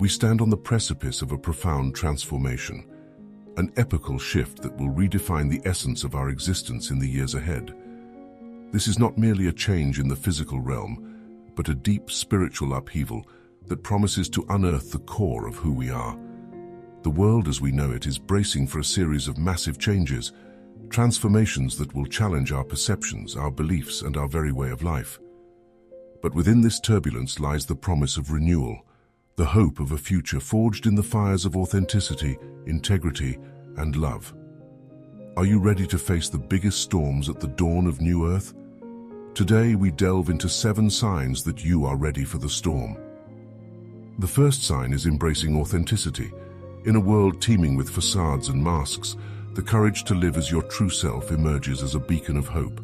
We stand on the precipice of a profound transformation, an epochal shift that will redefine the essence of our existence in the years ahead. This is not merely a change in the physical realm, but a deep spiritual upheaval that promises to unearth the core of who we are. The world as we know it is bracing for a series of massive changes, transformations that will challenge our perceptions, our beliefs, and our very way of life. But within this turbulence lies the promise of renewal, the hope of a future forged in the fires of authenticity, integrity, and love. Are you ready to face the biggest storms at the dawn of New Earth? Today we delve into 7 signs that you are ready for the storm. The first sign is embracing authenticity. In a world teeming with facades and masks, the courage to live as your true self emerges as a beacon of hope.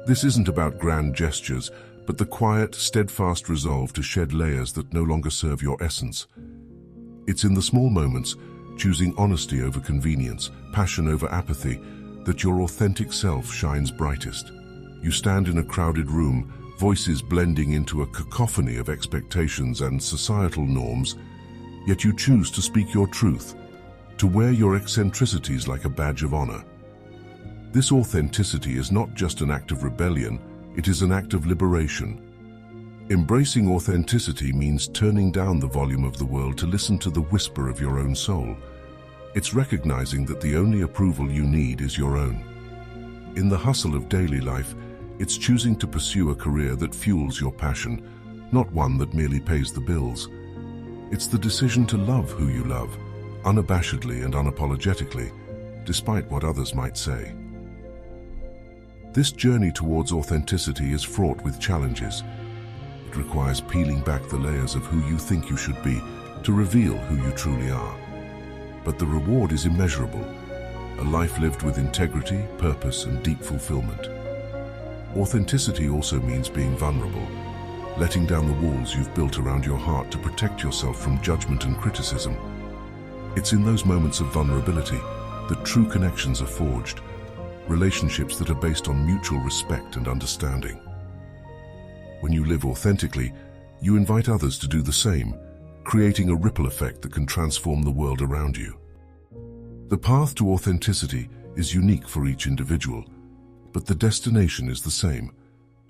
This isn't about grand gestures, but the quiet, steadfast resolve to shed layers that no longer serve your essence. It's in the small moments, choosing honesty over convenience, passion over apathy, that your authentic self shines brightest. You stand in a crowded room, voices blending into a cacophony of expectations and societal norms, yet you choose to speak your truth, to wear your eccentricities like a badge of honor. This authenticity is not just an act of rebellion, it is an act of liberation. Embracing authenticity means turning down the volume of the world to listen to the whisper of your own soul. It's recognizing that the only approval you need is your own. In the hustle of daily life, it's choosing to pursue a career that fuels your passion, not one that merely pays the bills. It's the decision to love who you love, unabashedly and unapologetically, despite what others might say. This journey towards authenticity is fraught with challenges. It requires peeling back the layers of who you think you should be to reveal who you truly are. But the reward is immeasurable, a life lived with integrity, purpose, and deep fulfillment. Authenticity also means being vulnerable, letting down the walls you've built around your heart to protect yourself from judgment and criticism. It's in those moments of vulnerability that true connections are forged, relationships that are based on mutual respect and understanding. When you live authentically, you invite others to do the same, creating a ripple effect that can transform the world around you. The path to authenticity is unique for each individual, but the destination is the same,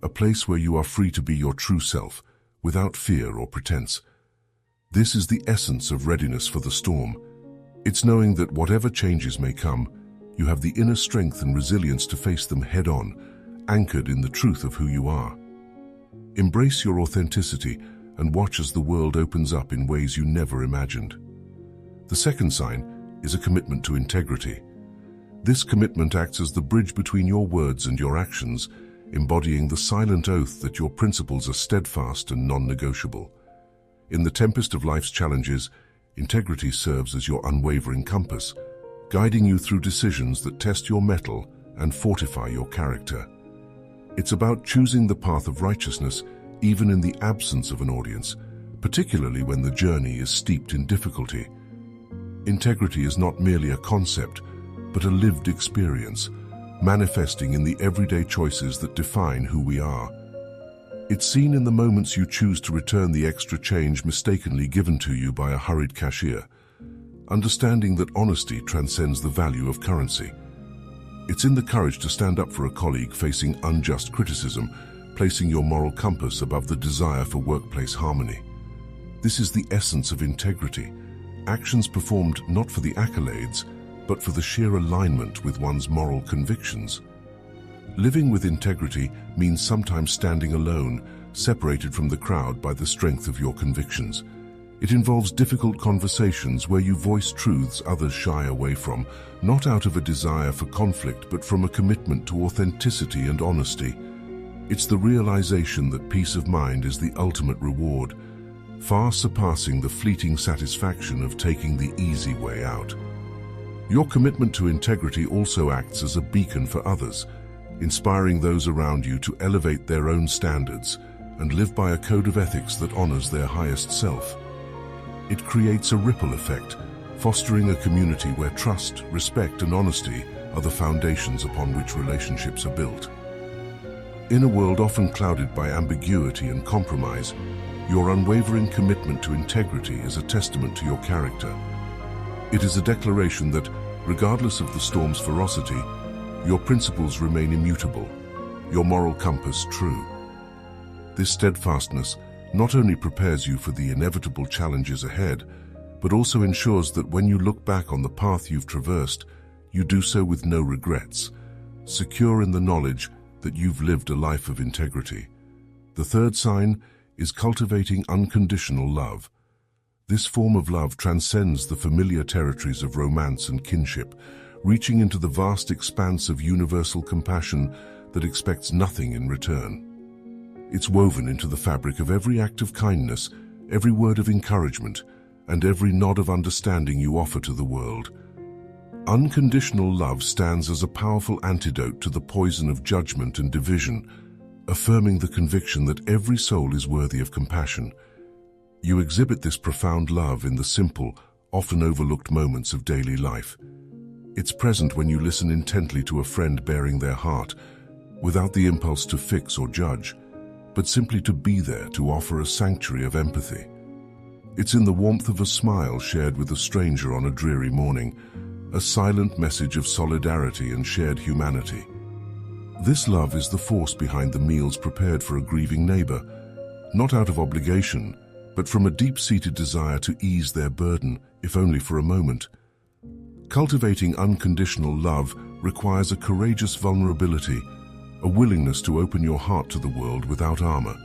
a place where you are free to be your true self, without fear or pretense. This is the essence of readiness for the storm. It's knowing that whatever changes may come, you have the inner strength and resilience to face them head-on, anchored in the truth of who you are. Embrace your authenticity and watch as the world opens up in ways you never imagined. The second sign is a commitment to integrity. This commitment acts as the bridge between your words and your actions, embodying the silent oath that your principles are steadfast and non-negotiable. In the tempest of life's challenges, integrity serves as your unwavering compass, guiding you through decisions that test your mettle and fortify your character. It's about choosing the path of righteousness, even in the absence of an audience, particularly when the journey is steeped in difficulty. Integrity is not merely a concept, but a lived experience, manifesting in the everyday choices that define who we are. It's seen in the moments you choose to return the extra change mistakenly given to you by a hurried cashier, understanding that honesty transcends the value of currency. It's in the courage to stand up for a colleague facing unjust criticism, placing your moral compass above the desire for workplace harmony. This is the essence of integrity, actions performed not for the accolades, but for the sheer alignment with one's moral convictions. Living with integrity means sometimes standing alone, separated from the crowd by the strength of your convictions. It involves difficult conversations where you voice truths others shy away from, not out of a desire for conflict, but from a commitment to authenticity and honesty. It's the realization that peace of mind is the ultimate reward, far surpassing the fleeting satisfaction of taking the easy way out. Your commitment to integrity also acts as a beacon for others, inspiring those around you to elevate their own standards and live by a code of ethics that honors their highest self. It creates a ripple effect, fostering a community where trust, respect, and honesty are the foundations upon which relationships are built. In a world often clouded by ambiguity and compromise, Your unwavering commitment to integrity is a testament to your character. It is a declaration that, regardless of the storm's ferocity, your principles remain immutable, your moral compass true. This steadfastness not only prepares you for the inevitable challenges ahead, but also ensures that when you look back on the path you've traversed, you do so with no regrets, secure in the knowledge that you've lived a life of integrity. The third sign is cultivating unconditional love. This form of love transcends the familiar territories of romance and kinship, reaching into the vast expanse of universal compassion that expects nothing in return. It's woven into the fabric of every act of kindness, every word of encouragement, and every nod of understanding you offer to the world. Unconditional love stands as a powerful antidote to the poison of judgment and division, affirming the conviction that every soul is worthy of compassion. You exhibit this profound love in the simple, often overlooked moments of daily life. It's present when you listen intently to a friend bearing their heart, without the impulse to fix or judge, but simply to be there to offer a sanctuary of empathy. It's in the warmth of a smile shared with a stranger on a dreary morning, a silent message of solidarity and shared humanity. This love is the force behind the meals prepared for a grieving neighbor, not out of obligation, but from a deep-seated desire to ease their burden, if only for a moment. Cultivating unconditional love requires a courageous vulnerability, a willingness to open your heart to the world without armor.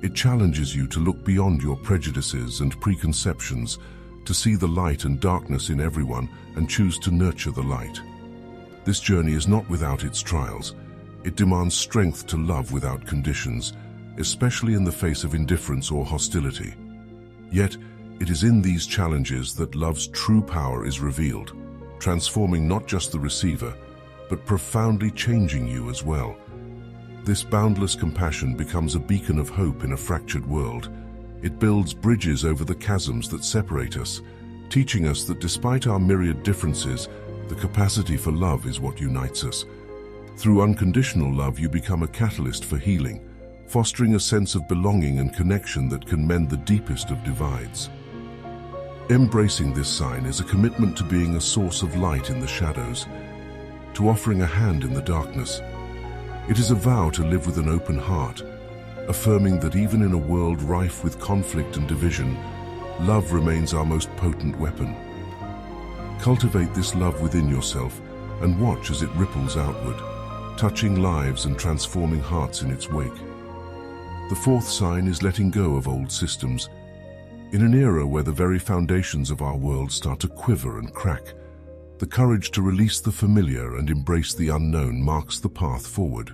It challenges you to look beyond your prejudices and preconceptions, to see the light and darkness in everyone and choose to nurture the light. This journey is not without its trials. It demands strength to love without conditions, especially in the face of indifference or hostility. Yet, it is in these challenges that love's true power is revealed, transforming not just the receiver, but profoundly changing you as well. This boundless compassion becomes a beacon of hope in a fractured world. It builds bridges over the chasms that separate us, teaching us that despite our myriad differences, the capacity for love is what unites us. Through unconditional love, you become a catalyst for healing, fostering a sense of belonging and connection that can mend the deepest of divides. Embracing this sign is a commitment to being a source of light in the shadows, to offering a hand in the darkness. It is a vow to live with an open heart, affirming that even in a world rife with conflict and division, love remains our most potent weapon. Cultivate this love within yourself and watch as it ripples outward, touching lives and transforming hearts in its wake. The fourth sign is letting go of old systems. In an era where the very foundations of our world start to quiver and crack, the courage to release the familiar and embrace the unknown marks the path forward.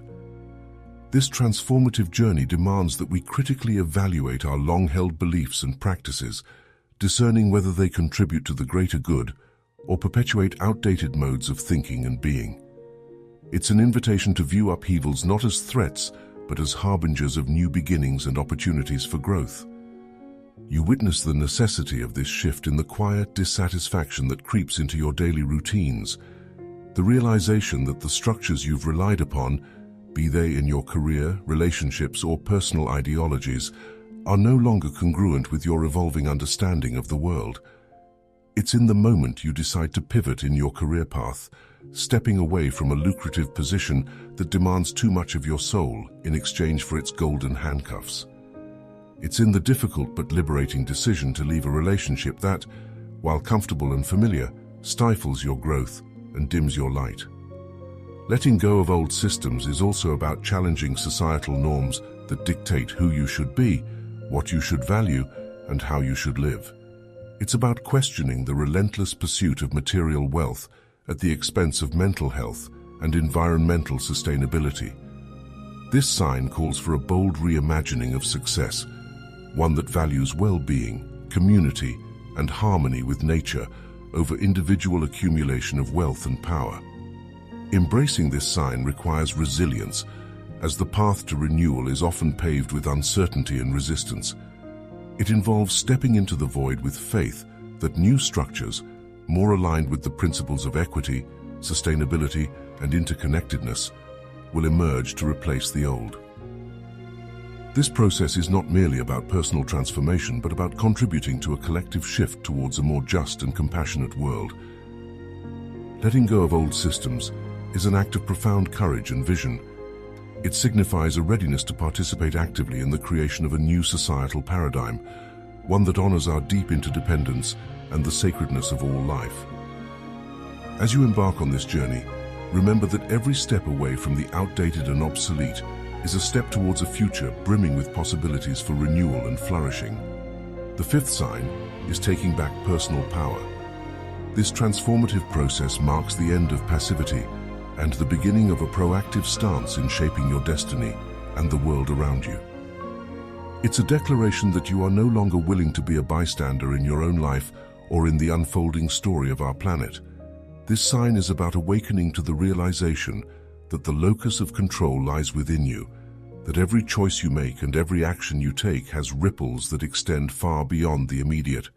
This transformative journey demands that we critically evaluate our long-held beliefs and practices, discerning whether they contribute to the greater good or perpetuate outdated modes of thinking and being. It's an invitation to view upheavals not as threats, but as harbingers of new beginnings and opportunities for growth. You witness the necessity of this shift in the quiet dissatisfaction that creeps into your daily routines, the realization that the structures you've relied upon, be they in your career, relationships, or personal ideologies, are no longer congruent with your evolving understanding of the world. It's in the moment you decide to pivot in your career path, stepping away from a lucrative position that demands too much of your soul in exchange for its golden handcuffs. It's in the difficult but liberating decision to leave a relationship that, while comfortable and familiar, stifles your growth and dims your light. Letting go of old systems is also about challenging societal norms that dictate who you should be, what you should value, and how you should live. It's about questioning the relentless pursuit of material wealth at the expense of mental health and environmental sustainability. This sign calls for a bold reimagining of success, one that values well-being, community, and harmony with nature over individual accumulation of wealth and power. Embracing this sign requires resilience, as the path to renewal is often paved with uncertainty and resistance. It involves stepping into the void with faith that new structures, more aligned with the principles of equity, sustainability, and interconnectedness, will emerge to replace the old. This process is not merely about personal transformation, but about contributing to a collective shift towards a more just and compassionate world. Letting go of old systems is an act of profound courage and vision. It signifies a readiness to participate actively in the creation of a new societal paradigm, one that honors our deep interdependence and the sacredness of all life. As you embark on this journey, remember that every step away from the outdated and obsolete is a step towards a future brimming with possibilities for renewal and flourishing. The fifth sign is taking back personal power. This transformative process marks the end of passivity and the beginning of a proactive stance in shaping your destiny and the world around you. It's a declaration that you are no longer willing to be a bystander in your own life or in the unfolding story of our planet. This sign is about awakening to the realization that the locus of control lies within you, that every choice you make and every action you take has ripples that extend far beyond the immediate.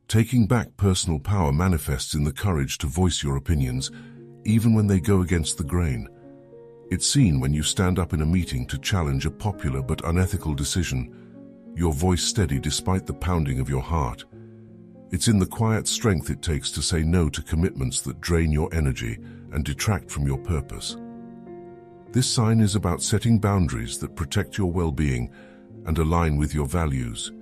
Taking back personal power manifests in the courage to voice your opinions, even when they go against the grain. It's seen when you stand up in a meeting to challenge a popular but unethical decision, your voice steady despite the pounding of your heart. It's in the quiet strength it takes to say no to commitments that drain your energy and detract from your purpose. This sign is about setting boundaries that protect your well-being and align with your values,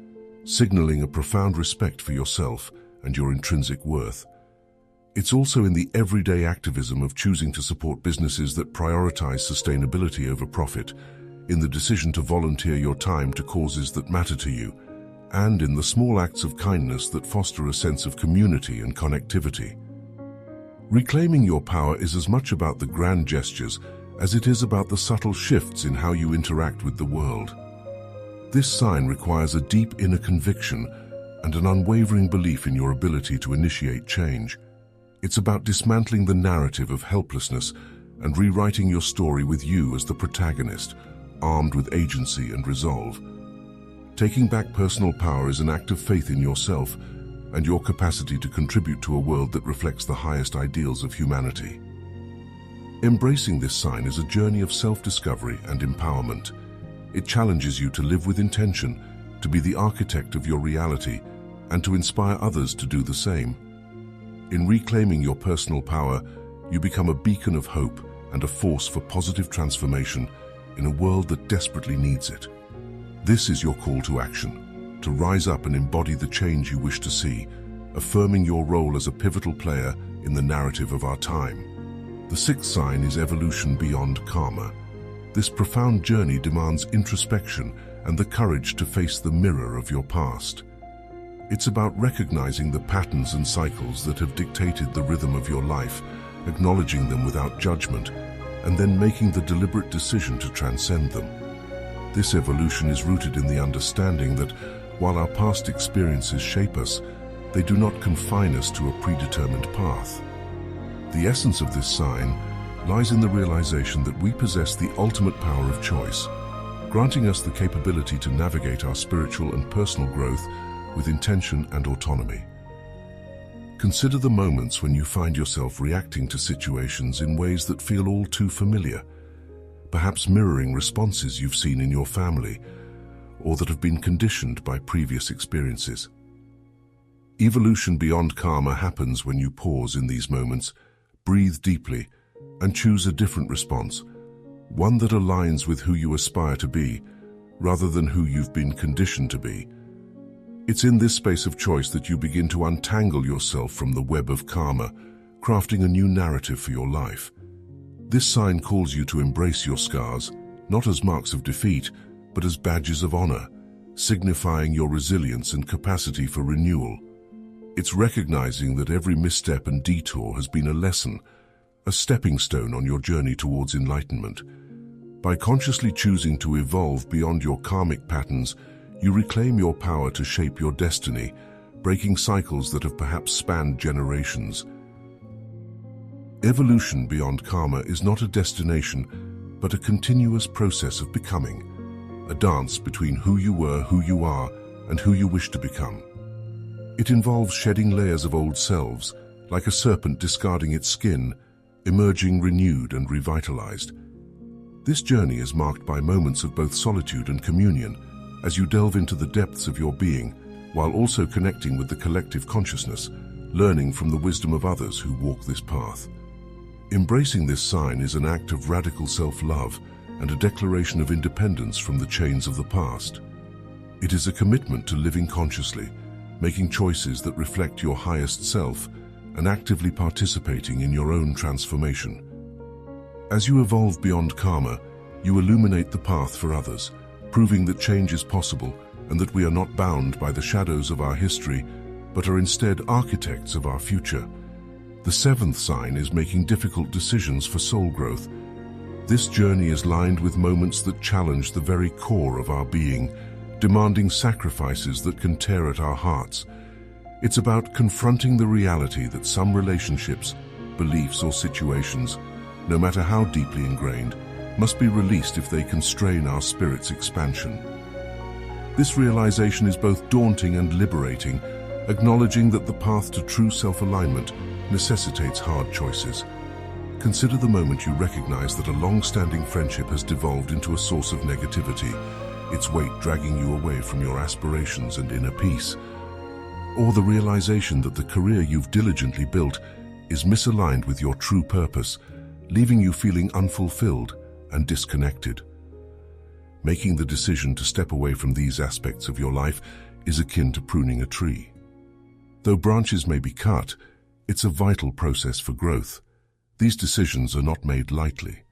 signaling a profound respect for yourself and your intrinsic worth. It's also in the everyday activism of choosing to support businesses that prioritize sustainability over profit, in the decision to volunteer your time to causes that matter to you, and in the small acts of kindness that foster a sense of community and connectivity. Reclaiming your power is as much about the grand gestures as it is about the subtle shifts in how you interact with the world. This sign requires a deep inner conviction and an unwavering belief in your ability to initiate change. It's about dismantling the narrative of helplessness and rewriting your story with you as the protagonist, armed with agency and resolve. Taking back personal power is an act of faith in yourself and your capacity to contribute to a world that reflects the highest ideals of humanity. Embracing this sign is a journey of self-discovery and empowerment. It challenges you to live with intention, to be the architect of your reality, and to inspire others to do the same. In reclaiming your personal power, you become a beacon of hope and a force for positive transformation in a world that desperately needs it. This is your call to action, to rise up and embody the change you wish to see, affirming your role as a pivotal player in the narrative of our time. The sixth sign is evolution beyond karma. This profound journey demands introspection and the courage to face the mirror of your past. It's about recognizing the patterns and cycles that have dictated the rhythm of your life, acknowledging them without judgment, and then making the deliberate decision to transcend them. This evolution is rooted in the understanding that while our past experiences shape us, they do not confine us to a predetermined path. The essence of this sign lies in the realization that we possess the ultimate power of choice, granting us the capability to navigate our spiritual and personal growth with intention and autonomy. Consider the moments when you find yourself reacting to situations in ways that feel all too familiar, perhaps mirroring responses you've seen in your family or that have been conditioned by previous experiences. Evolution beyond karma happens when you pause in these moments, breathe deeply, and choose a different response, one that aligns with who you aspire to be, rather than who you've been conditioned to be. It's in this space of choice that you begin to untangle yourself from the web of karma, crafting a new narrative for your life. This sign calls you to embrace your scars, not as marks of defeat, but as badges of honor, signifying your resilience and capacity for renewal. It's recognizing that every misstep and detour has been a lesson, a stepping stone on your journey towards enlightenment. By consciously choosing to evolve beyond your karmic patterns, you reclaim your power to shape your destiny, breaking cycles that have perhaps spanned generations. Evolution beyond karma is not a destination, but a continuous process of becoming, a dance between who you were, who you are, and who you wish to become. It involves shedding layers of old selves, like a serpent discarding its skin, emerging renewed and revitalized. This journey is marked by moments of both solitude and communion as you delve into the depths of your being, while also connecting with the collective consciousness, learning from the wisdom of others who walk this path. Embracing this sign is an act of radical self-love and a declaration of independence from the chains of the past. It is a commitment to living consciously, making choices that reflect your highest self, and actively participating in your own transformation. As you evolve beyond karma, you illuminate the path for others, proving that change is possible and that we are not bound by the shadows of our history, but are instead architects of our future. The seventh sign is making difficult decisions for soul growth. This journey is lined with moments that challenge the very core of our being, demanding sacrifices that can tear at our hearts. It's about confronting the reality that some relationships, beliefs, or situations, no matter how deeply ingrained, must be released if they constrain our spirit's expansion. This realization is both daunting and liberating, acknowledging that the path to true self-alignment necessitates hard choices. Consider the moment you recognize that a long-standing friendship has devolved into a source of negativity, its weight dragging you away from your aspirations and inner peace. Or the realization that the career you've diligently built is misaligned with your true purpose, leaving you feeling unfulfilled and disconnected. Making the decision to step away from these aspects of your life is akin to pruning a tree. Though branches may be cut, it's a vital process for growth. These decisions are not made lightly.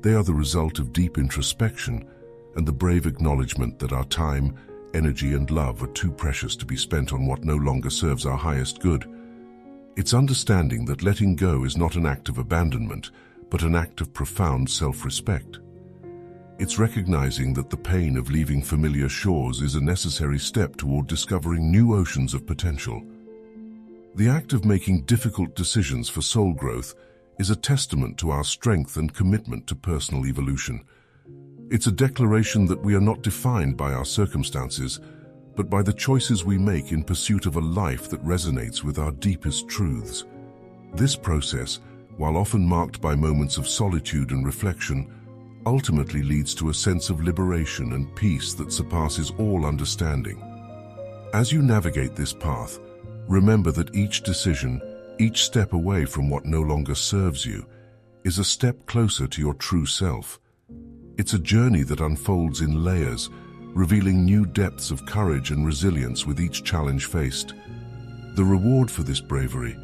They are the result of deep introspection and the brave acknowledgement that our time, energy, and love are too precious to be spent on what no longer serves our highest good. It's understanding that letting go is not an act of abandonment, but an act of profound self-respect. It's recognizing that the pain of leaving familiar shores is a necessary step toward discovering new oceans of potential. The act of making difficult decisions for soul growth is a testament to our strength and commitment to personal evolution. It's a declaration that we are not defined by our circumstances, but by the choices we make in pursuit of a life that resonates with our deepest truths. This process, while often marked by moments of solitude and reflection, ultimately leads to a sense of liberation and peace that surpasses all understanding. As you navigate this path, remember that each decision, each step away from what no longer serves you, is a step closer to your true self. It's a journey that unfolds in layers, revealing new depths of courage and resilience with each challenge faced. The reward for this bravery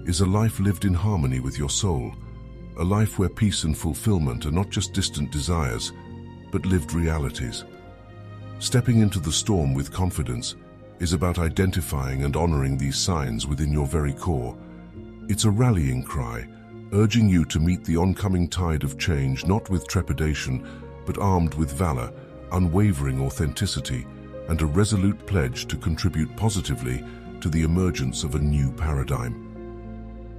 is a life lived in harmony with your soul, a life where peace and fulfillment are not just distant desires, but lived realities. Stepping into the storm with confidence is about identifying and honoring these signs within your very core. It's a rallying cry, urging you to meet the oncoming tide of change not with trepidation, but armed with valor, unwavering authenticity, and a resolute pledge to contribute positively to the emergence of a new paradigm.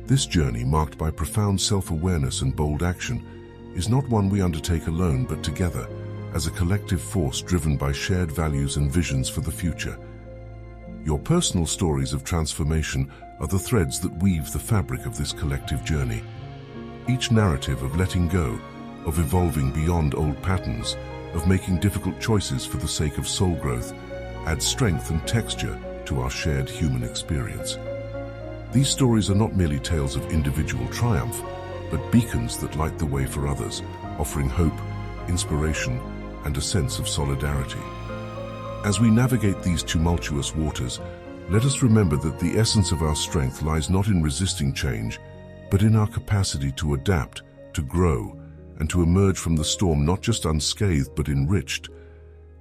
This journey, marked by profound self-awareness and bold action, is not one we undertake alone but together, as a collective force driven by shared values and visions for the future. Your personal stories of transformation are the threads that weave the fabric of this collective journey. Each narrative of letting go, of evolving beyond old patterns, of making difficult choices for the sake of soul growth, adds strength and texture to our shared human experience. These stories are not merely tales of individual triumph, but beacons that light the way for others, offering hope, inspiration, and a sense of solidarity. As we navigate these tumultuous waters, let us remember that the essence of our strength lies not in resisting change, but in our capacity to adapt, to grow, and to emerge from the storm not just unscathed but enriched.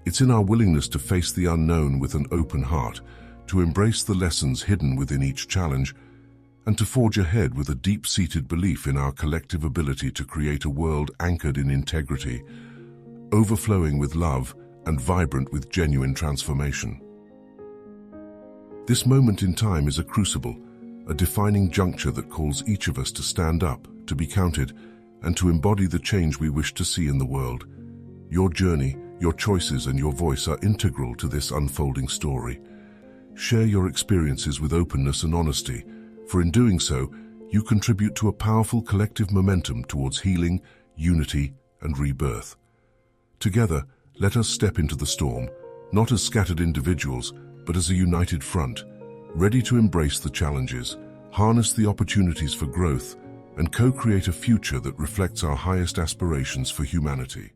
It's in our willingness to face the unknown with an open heart, to embrace the lessons hidden within each challenge, and to forge ahead with a deep-seated belief in our collective ability to create a world anchored in integrity, overflowing with love and vibrant with genuine transformation. This moment in time is a crucible, a defining juncture that calls each of us to stand up, to be counted, and to embody the change we wish to see in the world. Your journey, your choices, and your voice are integral to this unfolding story. Share your experiences with openness and honesty, for in doing so, you contribute to a powerful collective momentum towards healing, unity, and rebirth. Together, let us step into the storm, not as scattered individuals, but as a united front, ready to embrace the challenges, harness the opportunities for growth, and co-create a future that reflects our highest aspirations for humanity.